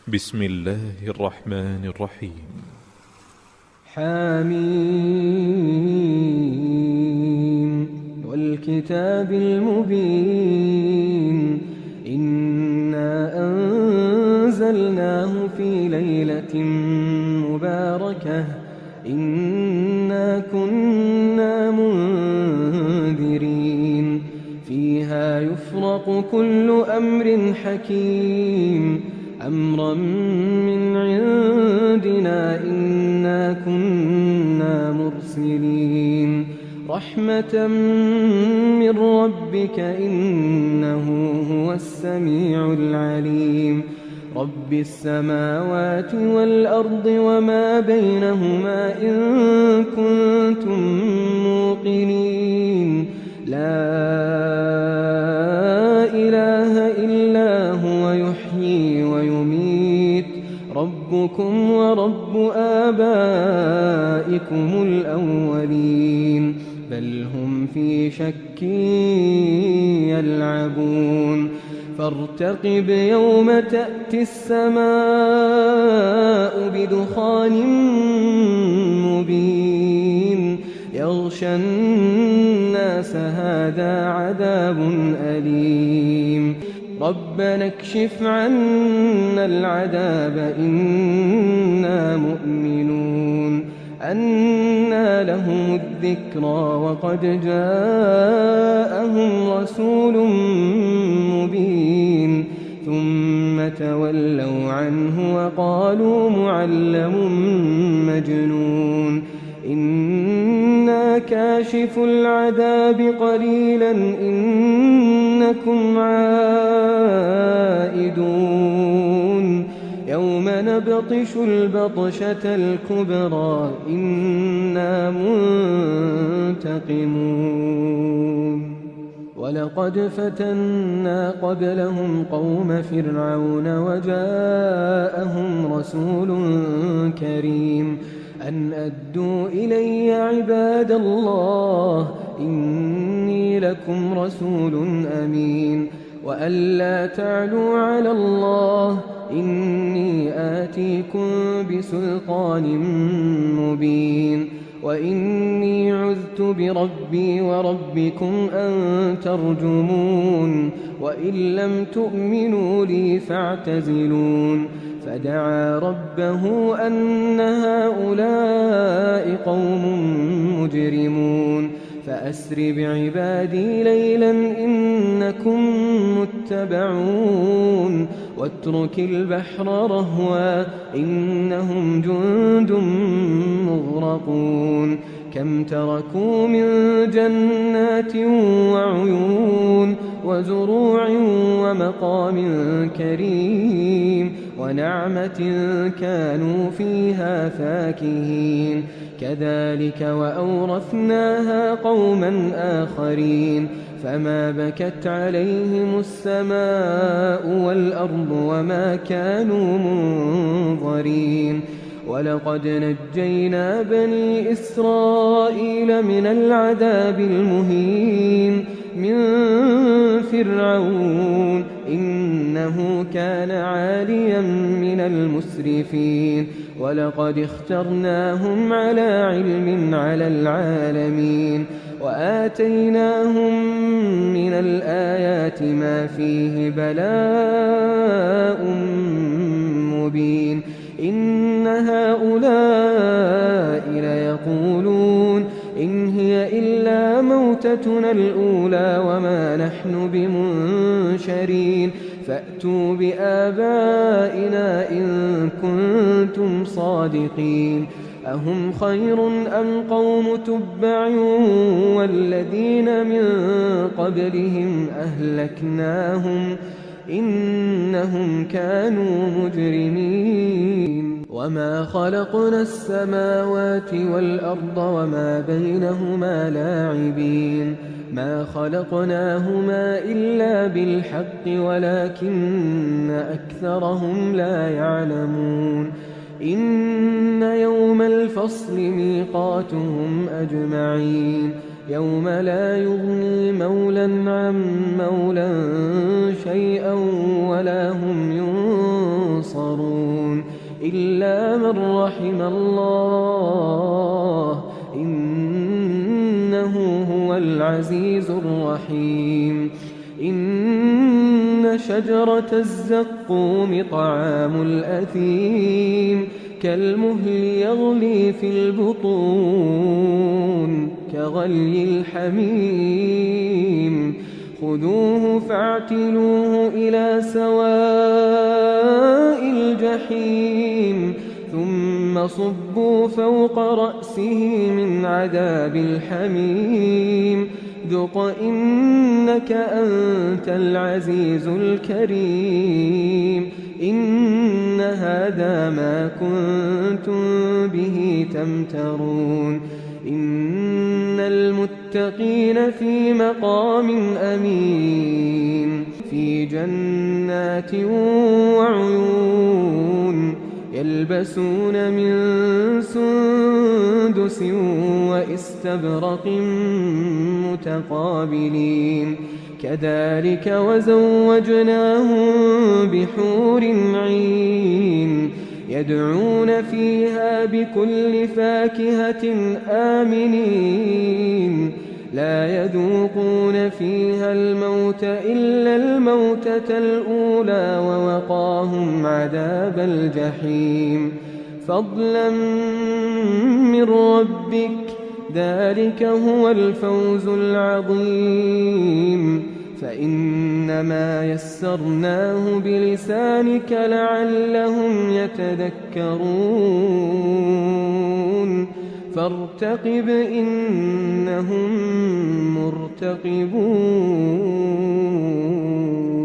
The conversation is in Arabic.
بسم الله الرحمن الرحيم. حميم والكتاب المبين إنا أنزلناه في ليلة مباركة إنا كنا منذرين فيها يفرق كل أمر حكيم أمرا من عندنا إنا كنا مرسلين رحمة من ربك إنه هو السميع العليم رب السماوات والأرض وما بينهما إن كنتم موقنين لا إله إلا هو يحيي ويميت ربكم ورب آبائكم الأولين بل هم في شك يلعبون فارتقب يوم تأتي السماء بدخان مبين يغشى الناس هذا عذاب أليم ربنا اكشف عنا العذاب إنا مؤمنون أنى لهم الذكرى وقد جاءهم رسول مبين ثم تولوا عنه وقالوا معلم مجنون إنا كاشف العذاب قليلا إنكم عائدون يوم نبطش البطشة الكبرى إنا منتقمون ولقد فتنا قبلهم قوم فرعون وجاءهم رسول كريم أن أدوا إلي عباد الله إني لكم رسول أمين وأن لا تعلوا على الله إني آتيكم بسلطان مبين وإني عذت بربي وربكم أن ترجمون وإن لم تؤمنوا لي فاعتزلون فدعا ربه أن هؤلاء قوم مجرمون فأسر بعبادي ليلا إنكم متبعون واترك البحر رهوا إنهم جند مغرقون كم تركوا من جنات وعيون وزروع ومقام كريم ونعمة كانوا فيها فاكهين كذلك وأورثناها قوما آخرين فما بكت عليهم السماء والأرض وما كانوا منظرين ولقد نجينا بني إسرائيل من العذاب المهين من فرعون إنه كان عاليا من المسرفين ولقد اخترناهم على علم على العالمين وآتيناهم من الآيات ما فيه بلاء مبين إن هؤلاء ليقولون إن هي إلا موتتنا الأولى وما نحن بمنشرين فأتوا بآبائنا إن كنتم صادقين أهم خير أم قوم تبع والذين من قبلهم أهلكناهم إنهم كانوا مجرمين وما خلقنا السماوات والأرض وما بينهما لاعبين ما خلقناهما إلا بالحق ولكن أكثرهم لا يعلمون إن يوم الفصل ميقاتهم أجمعين يوم لا يغني مولى عن مولى شيئا ولا هم ينصرون إلا من رحم الله إنه هو العزيز الرحيم. إن شجرة الزقوم طعام الأثيم كالمهل يغلي في البطون كغلي الحميم خذوه فاعتلوه إلى سواء الجحيم ثم صبوا فوق رأسه من عذاب الحميم ذق إنك أنت العزيز الكريم. إن هذا ما كنتم به تمترون. إن المتقين في مقام أمين في جنات وعيون يلبسون من سندس وإستبرق متقابلين كذلك وزوجناهم بحور عين يدعون فيها بكل فاكهة آمنين لا يذوقون فيها الموت إلا الموتة الأولى ووقاهم عذاب الجحيم فضلا من ربك ذلك هو الفوز العظيم. فإنما يسرناه بلسانك لعلهم يتذكرون فارتقب إنهم مرتقبون.